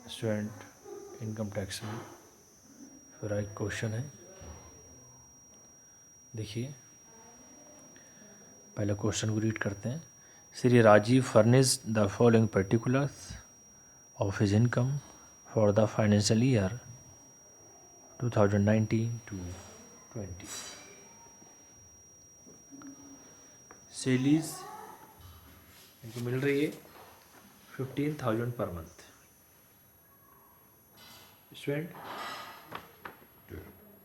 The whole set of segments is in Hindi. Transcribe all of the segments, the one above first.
स्टूडेंट इनकम टैक्स में फिर एक क्वेश्चन है, देखिए पहले क्वेश्चन को रीड करते हैं। Shri Rajiv furnish the following particulars of his income for the financial year 2019 to 20। Salaries इनको मिल रही है 15,000 पर मंथ। स्टूडेंट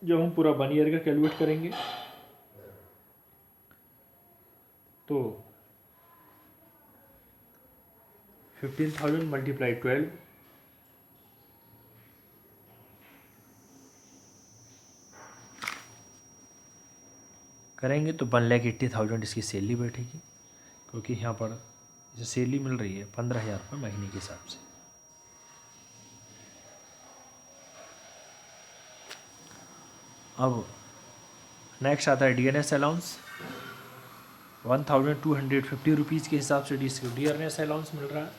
जब हम पूरा 1 ईयर का कैलकुलेट करेंगे तो 15,000 मल्टीप्लाई 12 करेंगे तो 1,80,000 इसकी सैलरी बैठेगी, क्योंकि यहाँ पर जो सैलरी मिल रही है 15,000 रुपये महीने के हिसाब से। अब नेक्स्ट आता है डीएनएस अलाउंस 1,250 रुपीज़ के हिसाब से डीएनएस अलाउंस मिल रहा है,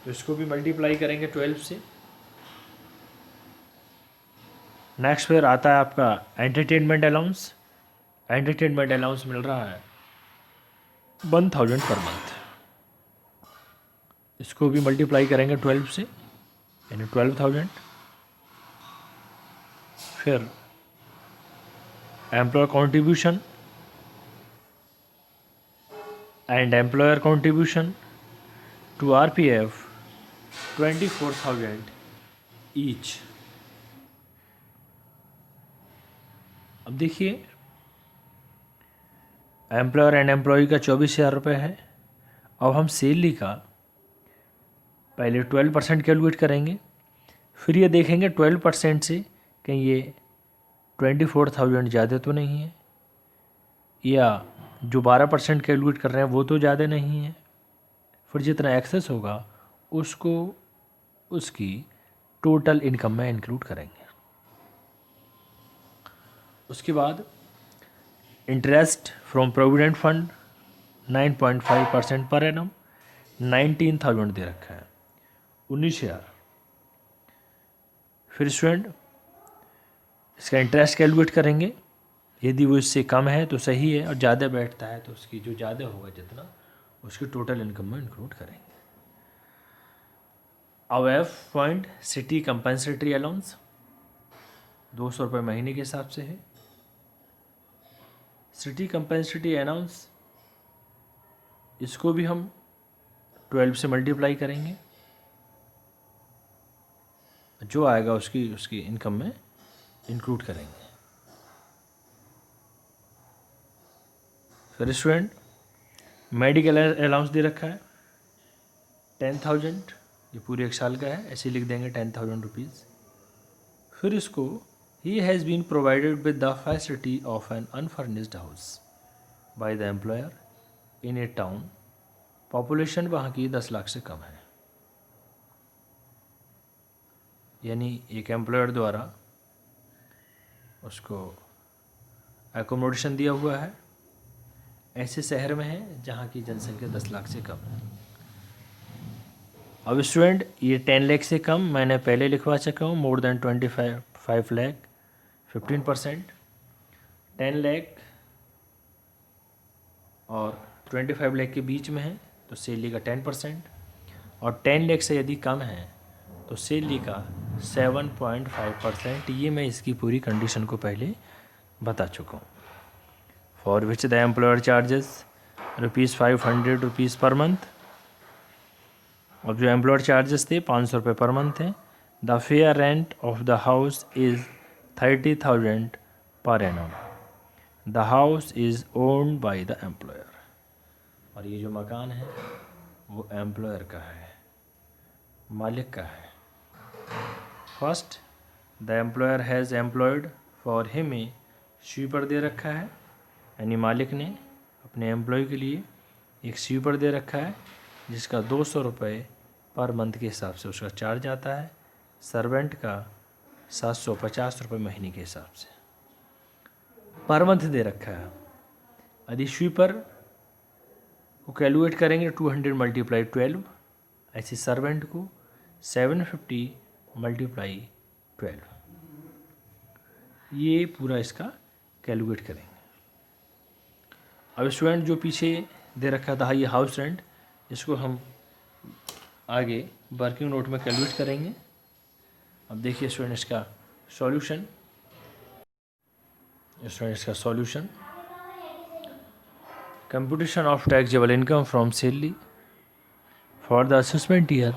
तो इसको भी मल्टीप्लाई करेंगे 12 से। नेक्स्ट फिर आता है आपका एंटरटेनमेंट अलाउंस। एंटरटेनमेंट अलाउंस मिल रहा है 1,000 पर मंथ, इसको भी मल्टीप्लाई करेंगे 12 से, यानी 12,000। फिर employer contribution and employer contribution to RPF 24,000 each. अब देखिए एम्प्लॉयर एंड एम्प्लॉय का 24,000 रुपये है। अब हम सैलरी का पहले 12% कैलकुलेट करेंगे, फिर ये देखेंगे 12% से कहीं ये 24,000 ज़्यादा तो नहीं है, या जो 12% कैलकुलेट कर रहे हैं वो तो ज़्यादा नहीं है। फिर जितना एक्सेस होगा उसको उसकी टोटल इनकम में इंक्लूड करेंगे। उसके बाद interest from provident fund 9.5% per annum 19,000 दे रखा है, 19,000। फिर स्टूडेंट इसका इंटरेस्ट कैलकुलेट करेंगे, यदि वो इससे कम है तो सही है, और ज़्यादा बैठता है तो उसकी जो ज़्यादा होगा जितना उसकी टोटल इनकम में इंक्लूड करेंगे। अब F point city compensatory allowance 200 रुपये महीने के हिसाब से है। सिटी कंपनसेटरी अलाउंस इसको भी हम 12 से मल्टीप्लाई करेंगे, जो आएगा उसकी इनकम में इंक्लूड करेंगे। फिर स्टूडेंट मेडिकल अलाउंस दे रखा है 10,000, ये पूरे 1 साल का है, ऐसे लिख देंगे 10,000 रुपीज़। फिर इसको he has been provided with the facility of an unfurnished house by the employer in a town, population वहाँ की 10 लाख से कम है। यानी एक एम्प्लॉयर द्वारा उसको एकोमोडेशन दिया हुआ है, ऐसे शहर में है जहाँ की जनसंख्या 10 लाख से कम है। अब स्टूडेंट ये 10 लाख से कम मैंने पहले लिखवा चुका हूँ, मोर देन 25 लाख 15%, 10 लाख और 25 लाख के बीच में है तो सैलरी का 10%, और 10 लाख से यदि कम है तो सैलरी का 7.5%। ये मैं इसकी पूरी कंडीशन को पहले बता चुका हूँ। For which the employer charges ₹500 rupees per month. अब जो एम्प्लॉयर चार्जेस थे 500 रुपये पर मंथ है। The fair rent of the house is 30,000 per annum. The house is owned by the employer, और ये जो मकान है वो एम्प्लॉयर का है, मालिक का है। First the employer has employed for him a sweeper दे रखा है, यानी मालिक ने अपने एम्प्लॉय के लिए एक स्वीपर दे रखा है जिसका 200 रुपये पर मंथ के हिसाब से उसका चार्ज आता है। सर्वेंट का 750 रुपये महीने के हिसाब से पर मंथ दे रखा है। यदि स्वीपर को कैलकुलेट करेंगे 200 मल्टीप्लाई 12, ऐसे सर्वेंट को 750 मल्टीप्लाई 12, ये पूरा इसका कैलकुलेट करेंगे। अब स्टूडेंट जो पीछे दे रखा था ये हाउस रेंट, इसको हम आगे वर्किंग नोट में कैलकुलेट करेंगे। अब देखिए स्टूडेंट इसका solution, computation of taxable income from salary for the assessment year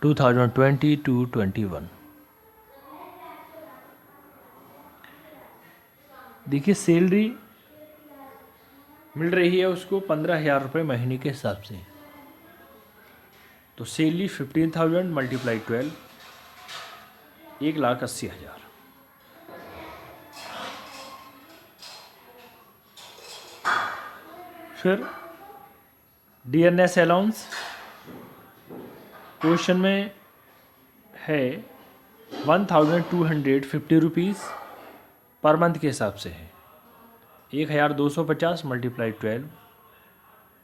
2020 to 21। देखिए सैलरी मिल रही है उसको 15,000 रुपये महीने के हिसाब से, तो सैलरी 15,000 मल्टीप्लाई 12, 1,80,000। फिर डियरनेस अलाउंस क्वेश्चन में है 1,250 रुपीज़ पर मंथ के हिसाब से है, 1,250 मल्टीप्लाई 12,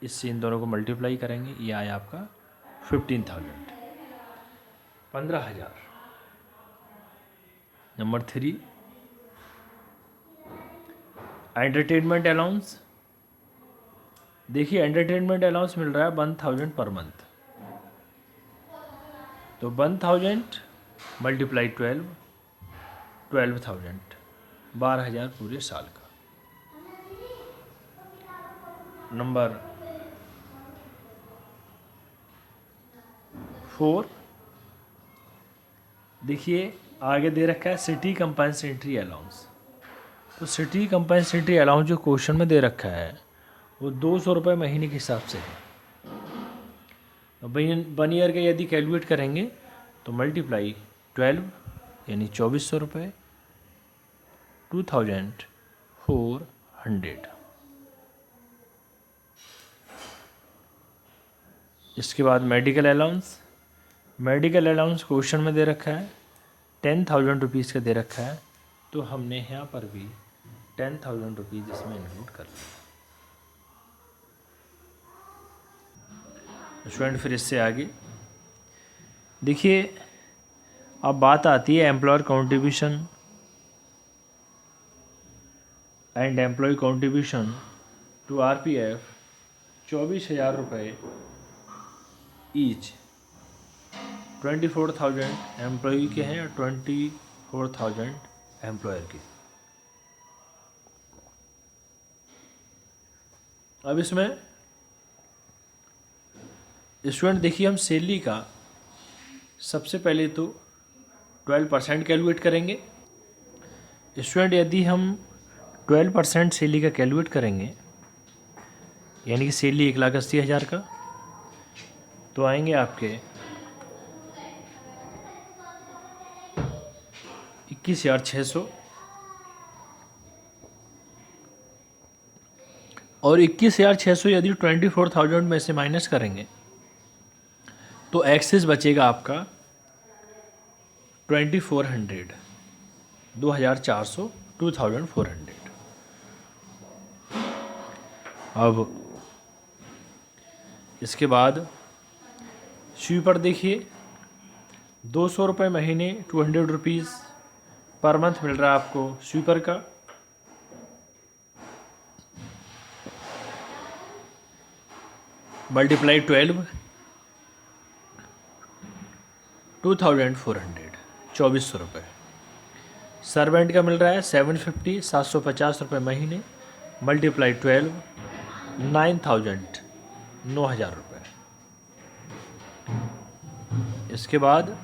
इससे इन दोनों को मल्टीप्लाई करेंगे, ये आया आपका 15,000, 15,000। Number 3 entertainment allowance. देखिए एंटरटेनमेंट अलाउंस मिल रहा है 1,000 पर मंथ, तो 1,000 मल्टीप्लाई 12, 12,000, 12,000 पूरे साल का। नंबर 4 देखिए आगे दे रखा है सिटी कंपनसेटरी अलाउंस। तो सिटी कंपनसेटरी अलाउंस जो क्वेश्चन में दे रखा है वो 200 रुपये महीने के हिसाब से है। तो 1 ईयर के यदि कैलकुलेट करेंगे तो मल्टीप्लाई 12 यानी 2,400 रुपये, 2,400। इसके बाद medical allowance. Medical allowance question में दे रखा है 10,000 रुपीज़ का दे रखा है, तो हमने यहाँ पर भी 10,000 रुपीज़ इसमें इंक्लूड कर लिया। स्टूडेंट फिर इससे आगे देखिए अब बात आती है employer contribution and employee contribution to RPF 24,000 रुपये ईच, 24,000 एम्प्लॉय के हैं और 24,000 एम्प्लॉयर के। अब इसमें स्टूडेंट देखिए हम सैलरी का सबसे पहले तो 12% कैलकुलेट करेंगे। स्टूडेंट यदि हम 12% सैलरी का कैलकुलेट करेंगे यानी कि सैलरी 1,80,000 का, तो आएंगे आपके 21,600, और 21,600 यदि 24,000 में से माइनस करेंगे तो एक्सेस बचेगा आपका 2,400, 2,400, 2,400। अब इसके बाद स्वीपर देखिए 200 रुपये महीने, 200 रुपीज़ पर मंथ मिल रहा है आपको स्वीपर का। मल्टीप्लाई 12, 2,400, 2,400 रुपये। सर्वेंट का मिल रहा है 750, 750 रुपये महीने, मल्टीप्लाई 12, 9,000, 9,000 रुपये। इसके बाद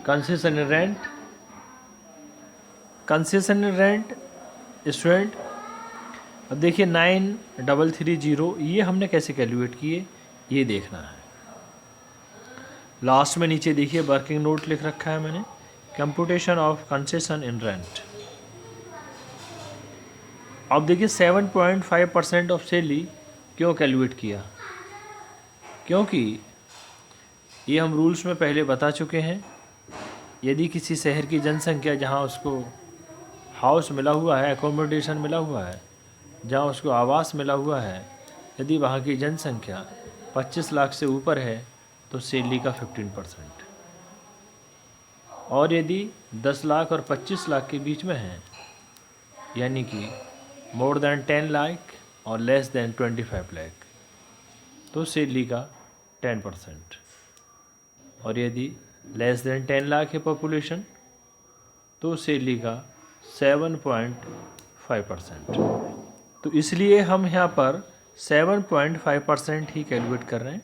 concession rent, concession rent student अब देखिए 9,330, ये हमने कैसे कैलकुलेट किए ये देखना है। लास्ट में नीचे देखिए वर्किंग नोट लिख रखा है मैंने, computation of concession in rent. अब देखिए 7.5% ऑफ सैलरी क्यों कैलकुलेट किया, क्योंकि ये हम रूल्स में पहले बता चुके हैं। यदि किसी शहर की जनसंख्या जहाँ उसको हाउस मिला हुआ है, एकोमोडेशन मिला हुआ है, जहाँ उसको आवास मिला हुआ है, यदि वहाँ की जनसंख्या 25 लाख से ऊपर है तो सैलरी का 15%। और यदि 10 लाख और 25 लाख के बीच में है, यानी कि मोर देन 10 लाख और लेस देन 25 लाख, तो सैलरी का 10%। और यदि लेस देन 10 लाख है पॉपुलेशन, तो सैलरी का 7.5%। तो इसलिए हम यहाँ पर 7.5% ही कैलकुलेट कर रहे हैं।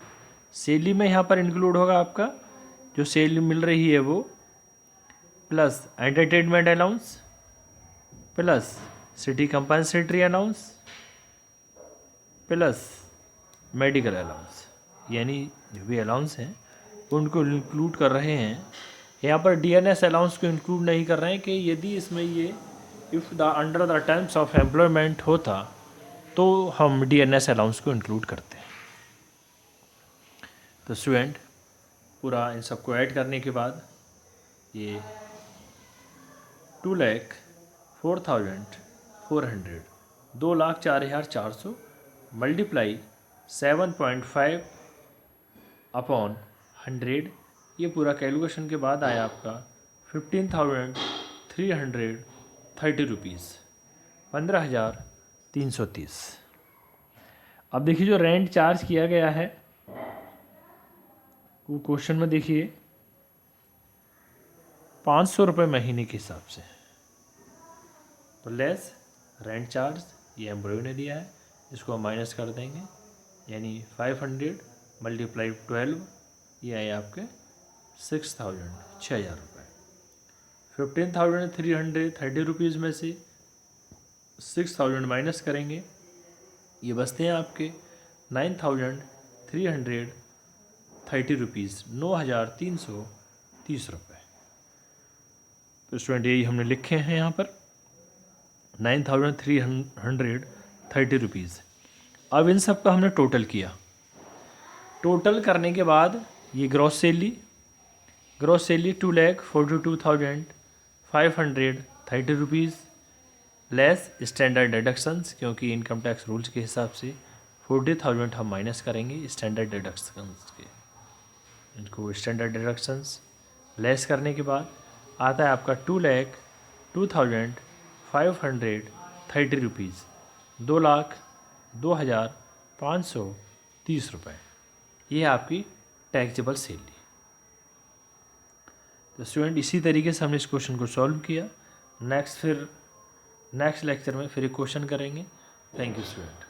सैलरी में यहाँ पर इंक्लूड होगा आपका जो सैलरी मिल रही है वो, plus entertainment allowance, plus city compensatory allowance, plus medical allowance, यानी जो भी अलाउंस हैं उनको इंक्लूड कर रहे हैं। यहाँ पर डीएनएस अलाउंस को इंक्लूड नहीं कर रहे हैं कि यदि इसमें ये if the under the terms of employment होता तो हम डीएनएस अलाउंस को इंक्लूड करते हैं। तो स्टूडेंट पूरा इन सबको ऐड करने के बाद ये 2,04,400 2,04,400 मल्टीप्लाई 7.5 अपॉन 100, ये पूरा कैलकुलेशन के बाद आया आपका 15,330 रुपीज़, 15,330। अब देखिए जो रेंट चार्ज किया गया है वो क्वेश्चन में देखिए 500 रुपये महीने के हिसाब से, तो लेस रेंट चार्ज ये एम्प्लॉय ने दिया है, इसको हम माइनस कर देंगे, यानी 500 मल्टीप्लाई 12, ये आए आपके 6,000 रुपये। 15,330 रुपीज़ में से 6,000 माइनस करेंगे, ये बचते हैं आपके 9,330 रुपीज़, 9,330 रुपये। तो स्टूडेंट यही हमने लिखे हैं यहाँ पर 9,330 रुपीज़। अब इन सब का हमने टोटल किया, टोटल करने के बाद ये gross salary 2,42,530 rupees less standard deductions, क्योंकि इनकम टैक्स रूल्स के हिसाब से 40,000 हम माइनस करेंगे स्टैंडर्ड डिडक्शंस के। इनको स्टैंडर्ड डिडक्शंस लेस करने के बाद आता है आपका 2,02,530 रुपीज़, 2,02,530 रुपये। ये आपकी टैक्सेबल सैलरी। तो स्टूडेंट इसी तरीके से हमने इस क्वेश्चन को सॉल्व किया। नेक्स्ट लेक्चर में फिर एक क्वेश्चन करेंगे। Thank you student.